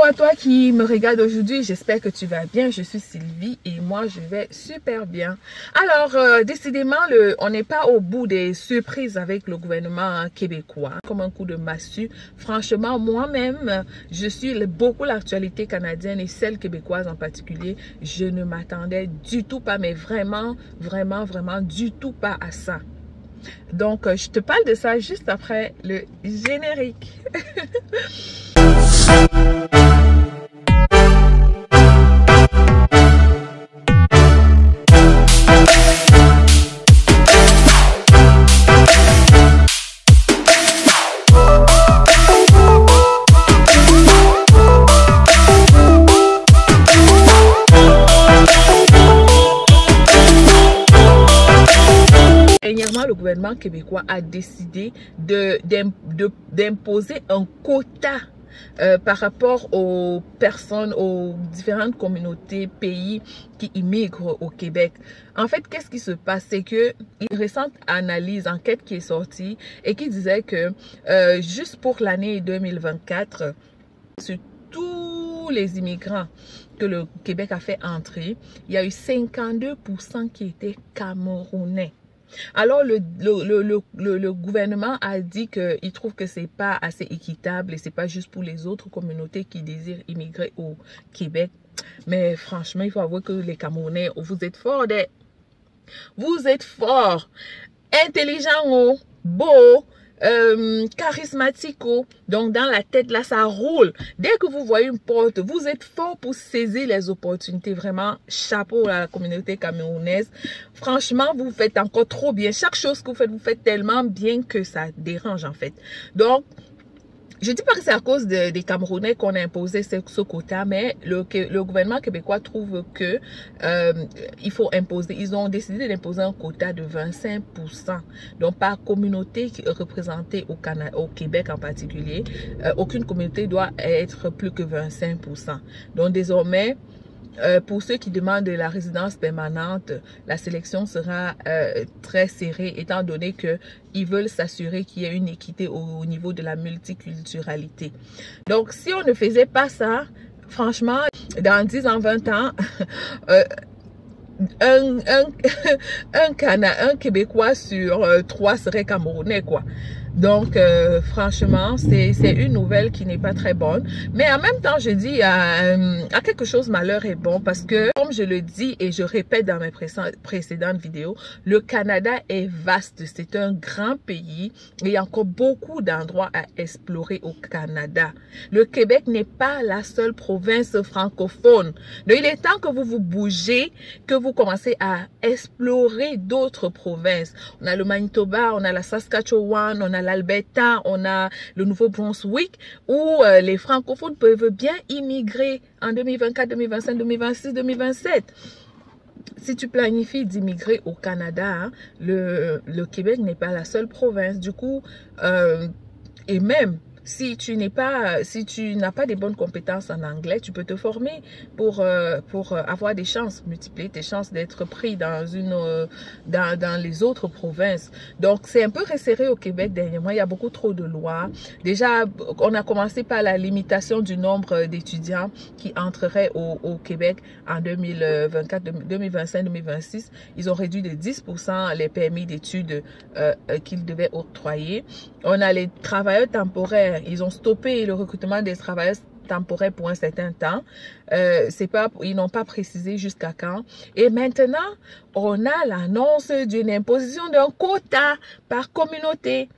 à toi qui me regarde aujourd'hui, j'espère que tu vas bien. Je suis Sylvie et moi je vais super bien. Alors décidément, on n'est pas au bout des surprises avec le gouvernement québécois, comme un coup de massue. Franchement, moi-même, je suis beaucoup l'actualité canadienne et celle québécoise en particulier. Je ne m'attendais du tout pas, mais vraiment du tout pas à ça. Donc, je te parle de ça juste après le générique. Le gouvernement québécois a décidé d'imposer un quota par rapport aux personnes, aux différentes communautés, pays qui immigrent au Québec. En fait, qu'est-ce qui se passe? C'est que une récente analyse, enquête qui est sortie et qui disait que juste pour l'année 2024, sur tous les immigrants que le Québec a fait entrer, il y a eu 52% qui étaient camerounais. Alors, le gouvernement a dit qu'il trouve que c'est pas assez équitable et c'est pas juste pour les autres communautés qui désirent immigrer au Québec. Mais franchement, il faut avouer que les Camerounais, vous êtes forts, vous êtes forts, intelligents, beaux, charismatiques. Donc, dans la tête, là, ça roule. Dès que vous voyez une porte, vous êtes fort pour saisir les opportunités. Vraiment, chapeau à la communauté camerounaise. Franchement, vous faites encore trop bien. Chaque chose que vous faites tellement bien que ça dérange, en fait. Donc, je dis pas que c'est à cause des Camerounais qu'on a imposé ce quota, mais le gouvernement québécois trouve que il faut imposer. Ils ont décidé d'imposer un quota de 25%. Donc, par communauté représentée au Québec en particulier, aucune communauté doit être plus que 25%. Donc, désormais, pour ceux qui demandent la résidence permanente, la sélection sera très serrée étant donné qu'ils veulent s'assurer qu'il y ait une équité au niveau de la multiculturalité. Donc, si on ne faisait pas ça, franchement, dans 10 ans, 20 ans, un Québécois sur 3 serait Camerounais, quoi. Donc, franchement, c'est une nouvelle qui n'est pas très bonne. Mais en même temps, je dis à quelque chose, malheur est bon. Parce que, comme je le dis et je répète dans mes précédentes vidéos, le Canada est vaste. C'est un grand pays. Et il y a encore beaucoup d'endroits à explorer au Canada. Le Québec n'est pas la seule province francophone. Donc, il est temps que vous vous bougez, que vous commencez à explorer d'autres provinces. On a le Manitoba, on a la Saskatchewan, on a l'Alberta, on a le Nouveau-Brunswick, où les francophones peuvent bien immigrer en 2024, 2025, 2026, 2027. Si tu planifies d'immigrer au Canada, hein, le Québec n'est pas la seule province. Du coup, et même si tu n'as pas des bonnes compétences en anglais, tu peux te former pour avoir des chances, multiplier tes chances d'être pris dans les autres provinces. Donc, c'est un peu resserré au Québec dernièrement. Il y a beaucoup trop de lois. Déjà, on a commencé par la limitation du nombre d'étudiants qui entreraient au Québec en 2024, 2025, 2026. Ils ont réduit de 10% les permis d'études qu'ils devaient octroyer. On a les travailleurs temporaires. Ils ont stoppé le recrutement des travailleurs temporaires pour un certain temps. Ils n'ont pas précisé jusqu'à quand. Et maintenant, on a l'annonce d'une imposition d'un quota par communauté.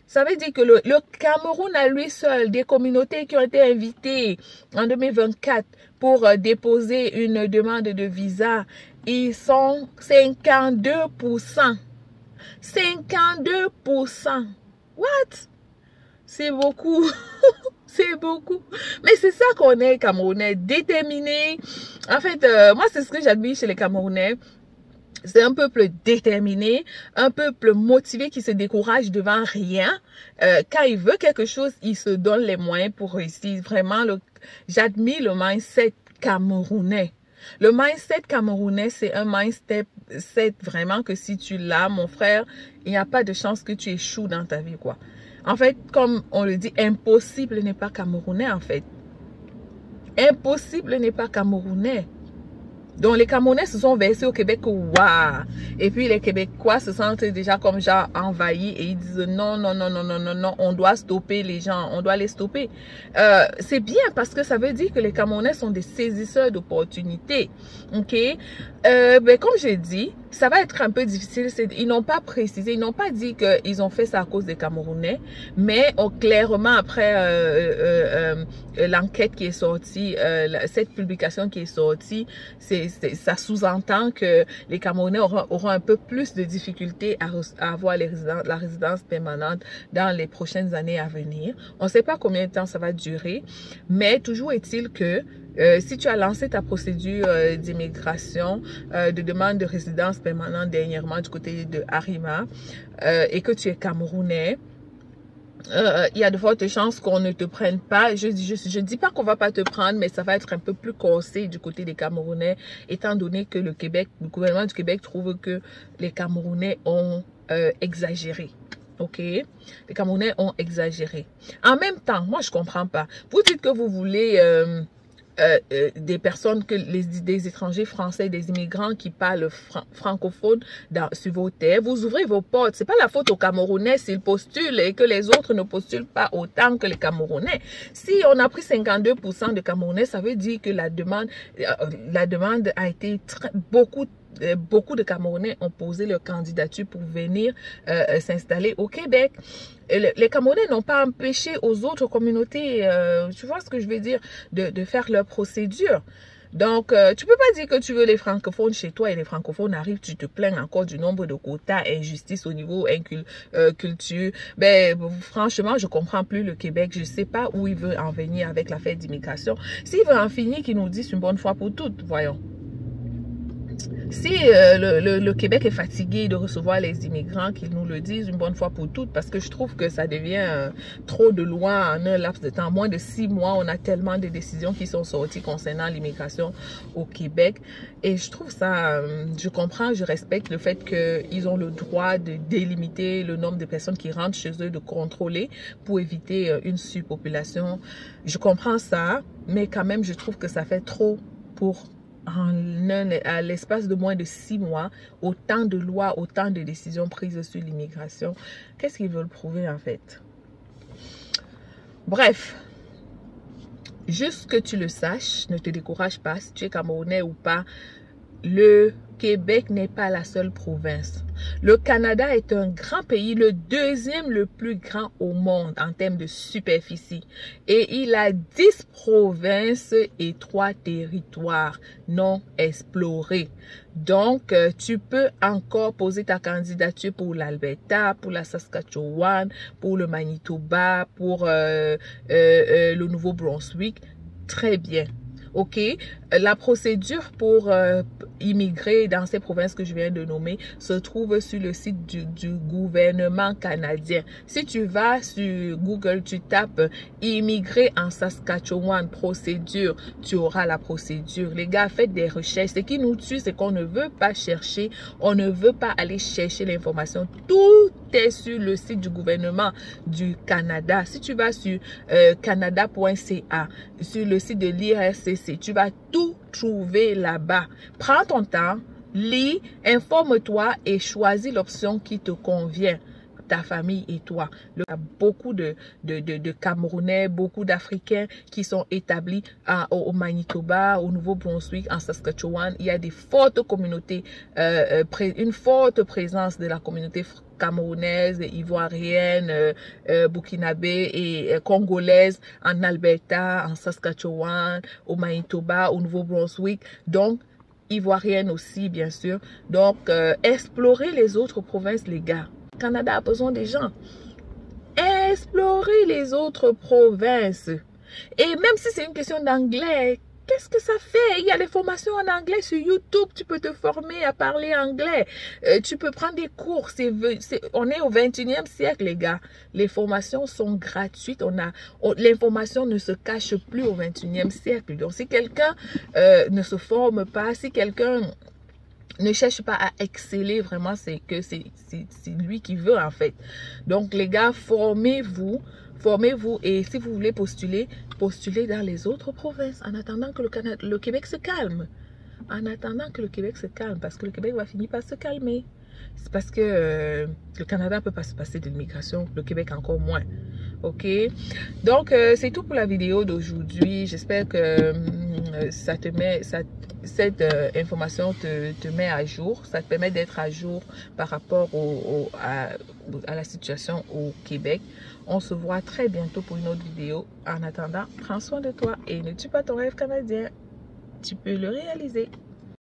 Ça veut dire que le Cameroun à lui seul, des communautés qui ont été invitées en 2024 pour déposer une demande de visa, ils sont 52%. 52%. What? C'est beaucoup. C'est beaucoup. Mais c'est ça qu'on est, Camerounais, déterminés. En fait, moi, c'est ce que j'admire chez les Camerounais. C'est un peuple déterminé, un peuple motivé qui se décourage devant rien. Quand il veut quelque chose, il se donne les moyens pour réussir. Vraiment, j'admire le mindset camerounais. Le mindset camerounais, c'est un mindset vraiment que si tu l'as, mon frère, il n'y a pas de chance que tu échoues dans ta vie, quoi. En fait, comme on le dit, impossible n'est pas camerounais, en fait. Impossible n'est pas camerounais. Donc, les Camerounais se sont versés au Québec, waouh! Et puis, les Québécois se sentent déjà comme genre envahis et ils disent non, non, non, non, non, non, non, on doit stopper les gens, on doit les stopper. C'est bien parce que ça veut dire que les Camerounais sont des saisisseurs d'opportunités, ok? Ben, comme j'ai dit, ça va être un peu difficile. Ils n'ont pas précisé, ils n'ont pas dit qu'ils ont fait ça à cause des Camerounais, mais clairement, après l'enquête qui est sortie, cette publication qui est sortie, ça sous-entend que les Camerounais auront un peu plus de difficultés à avoir la résidence permanente dans les prochaines années à venir. On ne sait pas combien de temps ça va durer, mais toujours est-il que si tu as lancé ta procédure d'immigration, de demande de résidence permanente dernièrement du côté de Arima et que tu es Camerounais, il y a de fortes chances qu'on ne te prenne pas. Je dis pas qu'on va pas te prendre, mais ça va être un peu plus corsé du côté des Camerounais, étant donné que le gouvernement du Québec trouve que les Camerounais ont exagéré. Ok, les Camerounais ont exagéré. En même temps, moi je comprends pas. Vous dites que vous voulez des personnes, des étrangers français, des immigrants qui parlent francophone sur vos terres. Vous ouvrez vos portes. C'est pas la faute aux Camerounais s'ils postulent et que les autres ne postulent pas autant que les Camerounais. Si on a pris 52% de Camerounais, ça veut dire que la demande a été beaucoup de Camerounais ont posé leur candidature pour venir s'installer au Québec. Les Camerounais n'ont pas empêché aux autres communautés, tu vois ce que je veux dire, de faire leur procédure. Donc, tu peux pas dire que tu veux les francophones chez toi et les francophones arrivent, tu te plains encore du nombre de quotas, injustice au niveau culture. Ben, franchement, je comprends plus le Québec. Je sais pas où il veut en venir avec l'affaire d'immigration. S'il veut en finir, qu'il nous dise une bonne fois pour toutes, voyons. Si le Québec est fatigué de recevoir les immigrants, qu'ils nous le disent une bonne fois pour toutes, parce que je trouve que ça devient trop de loin en un laps de temps. Moins de 6 mois, on a tellement de décisions qui sont sorties concernant l'immigration au Québec. Et je trouve ça, je comprends, je respecte le fait qu'ils ont le droit de délimiter le nombre de personnes qui rentrent chez eux, de contrôler pour éviter une surpopulation. Je comprends ça, mais quand même, je trouve que ça fait trop pour... à l'espace de moins de 6 mois, autant de lois, autant de décisions prises sur l'immigration. Qu'est-ce qu'ils veulent prouver en fait? Bref, juste que tu le saches, ne te décourage pas, si tu es Camerounais ou pas, le Québec n'est pas la seule province. Le Canada est un grand pays, le deuxième le plus grand au monde en termes de superficie. Et il a 10 provinces et 3 territoires non explorés. Donc, tu peux encore poser ta candidature pour l'Alberta, pour la Saskatchewan, pour le Manitoba, pour le Nouveau-Brunswick. Très bien. Ok, la procédure pour immigrer dans ces provinces que je viens de nommer se trouve sur le site du gouvernement canadien. Si tu vas sur Google, tu tapes immigrer en Saskatchewan, procédure, tu auras la procédure. Les gars, faites des recherches. Ce qui nous tue, c'est qu'on ne veut pas chercher, on ne veut pas aller chercher l'information. Tout est sur le site du gouvernement du Canada. Si tu vas sur canada.ca, sur le site de l'IRCC, tu vas tout trouver là-bas. Prends ton temps, lis, informe-toi et choisis l'option qui te convient, ta famille et toi. Il y a beaucoup de Camerounais, beaucoup d'Africains qui sont établis au Manitoba, au Nouveau-Brunswick, en Saskatchewan. Il y a des fortes communautés, une forte présence de la communauté camerounaise, ivoirienne, burkinabé et congolaise en Alberta, en Saskatchewan, au Manitoba, au Nouveau-Brunswick. Donc, ivoirienne aussi, bien sûr. Donc, explorer les autres provinces, les gars. Le Canada a besoin des gens. Explorer les autres provinces. Et même si c'est une question d'anglais, qu'est-ce que ça fait? Il y a des formations en anglais sur YouTube. Tu peux te former à parler anglais. Tu peux prendre des cours. On est au 21e siècle, les gars. Les formations sont gratuites. L'information ne se cache plus au 21e siècle. Donc, si quelqu'un ne se forme pas, si quelqu'un ne cherche pas à exceller, vraiment, c'est que c'est lui qui veut, en fait. Donc, les gars, formez-vous. Formez-vous et si vous voulez postuler, postulez dans les autres provinces en attendant que le Québec se calme. En attendant que le Québec se calme, parce que le Québec va finir par se calmer. C'est parce que le Canada ne peut pas se passer de l'immigration, le Québec encore moins. Ok, donc c'est tout pour la vidéo d'aujourd'hui. J'espère que cette information te met à jour. Ça te permet d'être à jour par rapport à la situation au Québec. On se voit très bientôt pour une autre vidéo. En attendant, prends soin de toi et ne tue pas ton rêve canadien. Tu peux le réaliser.